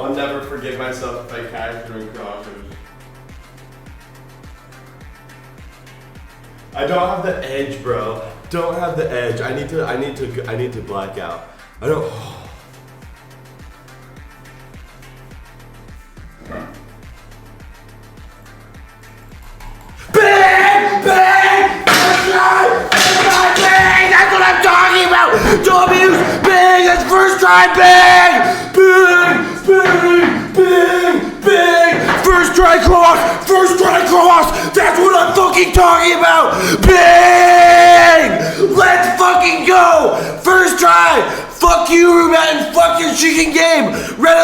I'll never forgive myself if I cash doing crosses. I don't have the edge, bro. Don't have the edge. I need to black out. I don't. Bang! Bang! Bang! That's what I'm talking about! W's! Bang! That's first try! Bang! Bang! Bang! Bang! Bang! First try cross! First try cross! That's what I'm fucking talking about! Bang! Let's fucking go! First try! Fuck you, Ruben, and fuck your chicken game! Red